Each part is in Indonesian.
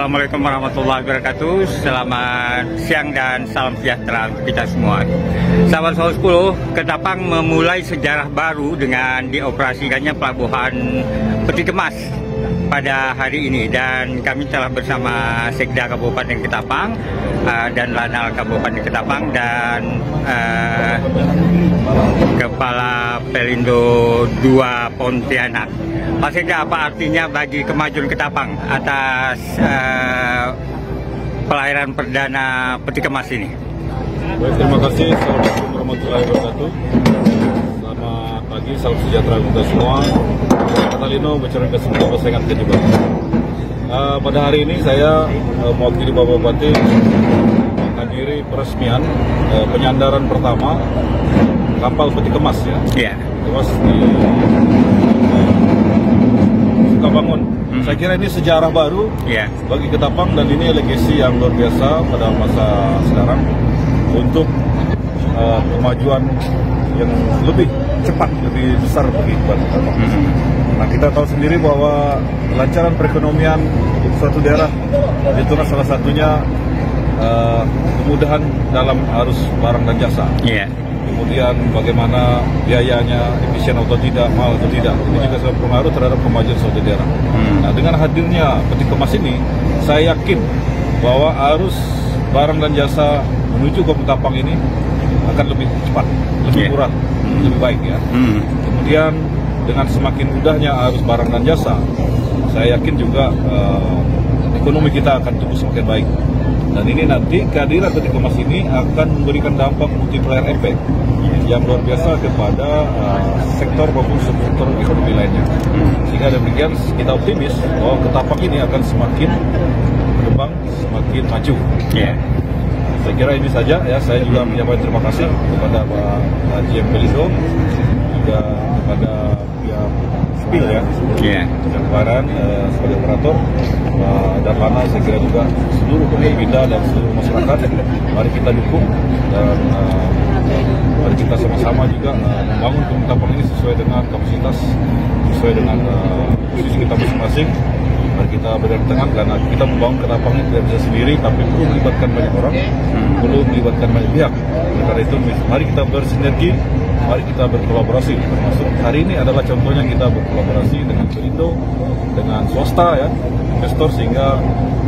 Assalamualaikum warahmatullahi wabarakatuh. Selamat siang dan salam sejahtera untuk kita semua. Sahabat Solo 10, Ketapang memulai sejarah baru dengan dioperasikannya pelabuhan Peti Kemas pada hari ini, dan kami telah bersama Sekda Kabupaten Ketapang dan Lanal Kabupaten Ketapang dan Kepala Pelindo 2 Pontianak. Pak Sekda, apa artinya bagi kemajuan Ketapang atas pelayaran perdana Peti Kemas ini? Baik, terima kasih. Assalamualaikum warahmatullahi wabarakatuh. Selamat pagi, salam sejahtera kita semua. Saya Katalino, bicara ke semua pasangan ketiga. Pada hari ini saya mewakili Bapak Bupati menghadiri peresmian penyandaran pertama kapal Peti Kemas ya. Yeah. Kemas di Sukabangun. Saya kira ini sejarah baru bagi Ketapang, dan ini legasi yang luar biasa pada masa sekarang untuk kemajuan yang lebih cepat, lebih besar bagi Ketapang. Nah, kita tahu sendiri bahwa kelancaran perekonomian suatu daerah itu salah satunya kemudahan dalam arus barang dan jasa. Kemudian bagaimana biayanya, efisien atau tidak, mahal atau tidak, ini juga sangat berpengaruh terhadap kemajuan suatu daerah. Nah, dengan hadirnya Peti Kemas ini, saya yakin bahwa arus barang dan jasa menuju ke Ketapang ini akan lebih cepat, lebih murah, lebih baik ya. Kemudian dengan semakin mudahnya arus barang dan jasa, saya yakin juga ekonomi kita akan tumbuh semakin baik. Dan ini nanti kehadiran Peti Kemas ini akan memberikan dampak multiplier effect yang luar biasa kepada sektor maupun sektor ekonomi lainnya. Sehingga demikian kita optimis bahwa Ketapang ini akan semakin berkembang, semakin maju. Saya kira ini saja ya. Saya juga menyampaikan terima kasih kepada Pak GM Pelindo, juga kepada pihak Spil ya, yang kemarin sebagai operator, dan Lanal. Saya kira juga seluruh pemerintah dan seluruh masyarakat, mari kita dukung dan mari kita sama-sama juga membangun Ketapang ini sesuai dengan kapasitas, sesuai dengan posisi kita masing-masing. Mari kita bergandeng tangan, karena kita membangun Ketapang ini tidak bisa sendiri, tapi perlu melibatkan banyak orang, perlu melibatkan banyak pihak. Oleh karena itu, mari kita bersinergi, mari kita berkolaborasi. Termasuk hari ini adalah contohnya kita berkolaborasi dengan Pelindo, dengan swasta ya, investor, sehingga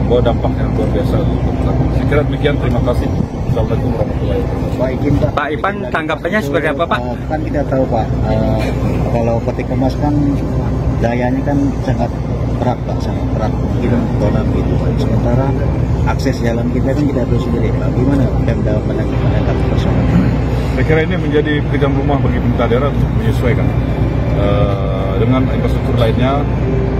membawa dampak yang luar biasa untuk Ketapang. Saya kira demikian, terima kasih. Assalamualaikum warahmatullahi wabarakatuh. Pak Ipan, tanggapannya seperti apa Pak? Kan kita tahu Pak, kalau Peti Kemas kan dayanya kan sangat berat Pak, sangat berat, mungkin kolam itu. Sementara akses jalan kita kan kita tahu sendiri Pak. Gimana Pemda menanggapi persoalan? Saya kira ini menjadi pekerjaan rumah bagi pemerintah daerah untuk menyesuaikan dengan infrastruktur lainnya.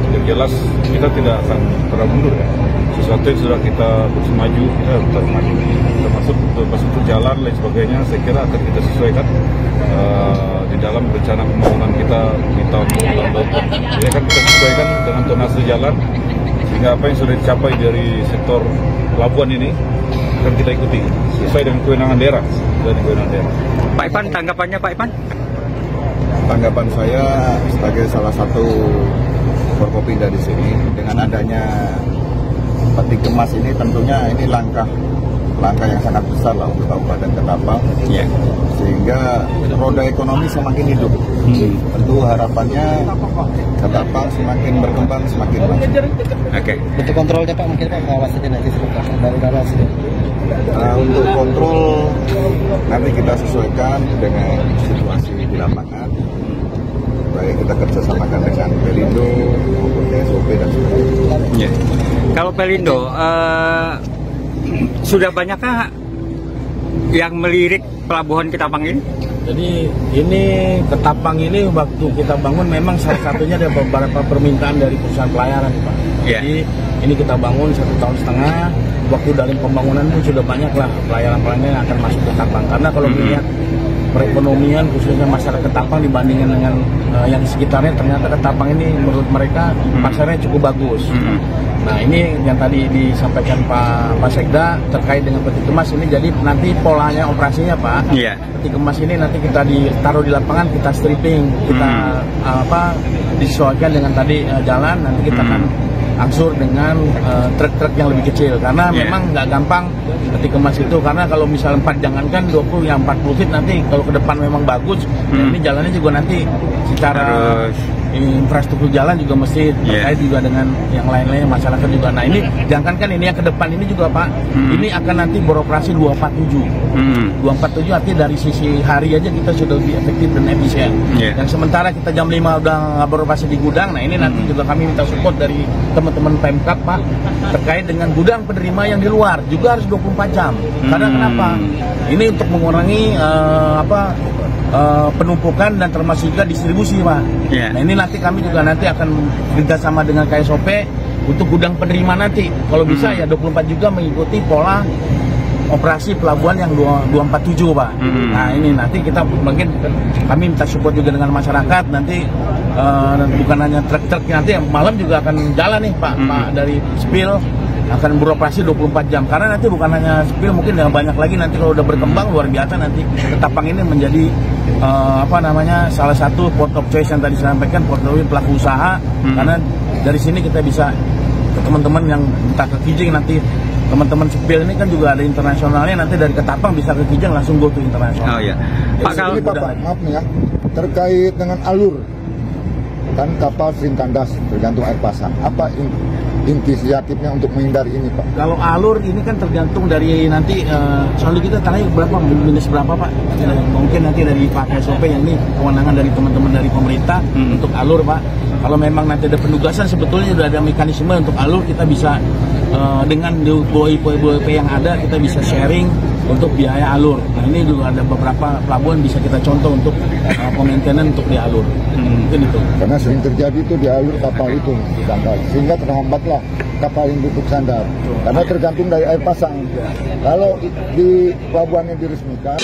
Yang jelas kita tidak akan pernah mundur ya. Sesuatu yang sudah kita maju, kita harus maju. Termasuk infrastruktur jalan lain sebagainya, saya kira akan kita sesuaikan di dalam rencana pembangunan kita di tahun lalu. Jadi akan kita sesuaikan dengan tonase jalan, sehingga apa yang sudah dicapai dari sektor pelabuhan ini akan kita ikuti sesuai dengan kewenangan daerah. Pak Ipan, tanggapannya Pak Ipan? Tanggapan saya sebagai salah satu Forkopimda di sini, dengan adanya Peti Kemas ini tentunya ini langkah yang sangat besar lah untuk Kabupaten Ketapang, sehingga roda ekonomi semakin hidup. Tentu harapannya Ketapang semakin berkembang, semakin maju. Untuk kontrolnya Pak, mungkin Pak pengawasannya nanti dari Bawas. Untuk kontrol nanti kita sesuaikan dengan situasi di lapangan. Baik, kita kerjasamakan dengan Pelindo maupun SOP dan sebagainya. Kalau Pelindo, sudah banyakkah yang melirik pelabuhan Ketapang ini? Jadi ini Ketapang ini waktu kita bangun memang salah satunya ada beberapa permintaan dari perusahaan pelayaran Pak. Jadi ini kita bangun 1,5 tahun. Waktu dari pembangunan pun sudah banyaklah pelayaran-pelayaran yang akan masuk ke Ketapang. Karena kalau melihat perekonomian khususnya masyarakat Ketapang dibandingkan dengan yang di sekitarnya, ternyata Ketapang ini menurut mereka pasarnya cukup bagus. Nah, ini yang tadi disampaikan Pak Sekda terkait dengan Peti Kemas ini, jadi nanti polanya operasinya Pak, Peti Kemas ini nanti kita ditaruh di lapangan, kita stripping, kita disesuaikan dengan tadi jalan, nanti kita akan angsur dengan truk-truk yang lebih kecil, karena memang nggak gampang peti kemas itu, karena kalau misal 4 jangankan 20 yang 40 feet nanti kalau ke depan memang bagus, ini jalannya juga nanti secara infrastruktur jalan juga mesti terkait juga dengan yang lain-lain masyarakat juga. Nah ini jangankan ini yang ke depan ini juga Pak, ini akan nanti beroperasi 247. 247 artinya dari sisi hari aja kita sudah lebih efektif dan efisien. Yang sementara kita jam 5 udah nggak beroperasi di gudang, nah ini nanti juga kami minta support dari teman-teman Pemkab Pak, terkait dengan gudang penerima yang di luar juga harus 24 jam. Karena kenapa? Ini untuk mengurangi penumpukan dan termasuk juga distribusi Pak. Nah ini nanti kami juga nanti akan kerjasama dengan KSOP untuk gudang penerima nanti. Kalau bisa ya 24 juga mengikuti pola operasi pelabuhan yang 247 Pak. Nah ini nanti kita mungkin kami minta support juga dengan masyarakat nanti, bukan hanya truk-truk, nanti malam juga akan jalan nih Pak, dari Spil akan beroperasi 24 jam, karena nanti bukan hanya Spil, mungkin yang banyak lagi nanti kalau udah berkembang luar biasa, nanti Ketapang ini menjadi salah satu port of choice yang tadi saya sampaikan, port of pelaku usaha, karena dari sini kita bisa ke teman-teman yang entah ke Kijing, nanti teman-teman Spil ini kan juga ada internasionalnya, nanti dari Ketapang bisa ke Kijing langsung go to internasional. Pak, maaf nih ya, terkait dengan alur, kan kapal sering kandas tergantung air pasang, apa inisiatifnya untuk menghindari ini Pak? Kalau alur ini kan tergantung dari nanti, soalnya kita tanya berapa, minus berapa Pak? Mungkin nanti dari Pak KSOP yang ini kewenangan dari teman-teman dari pemerintah untuk alur Pak. Kalau memang nanti ada penugasan, sebetulnya sudah ada mekanisme untuk alur, kita bisa dengan BOIP yang ada kita bisa sharing untuk biaya alur. Nah ini juga ada beberapa pelabuhan bisa kita contoh untuk pemaintenan untuk di alur. Mungkin itu. Karena sering terjadi itu di alur kapal itu sandar, sehingga terhambatlah kapal yang duduk sandar. Karena tergantung dari air pasang. Kalau di pelabuhan yang diresmikan.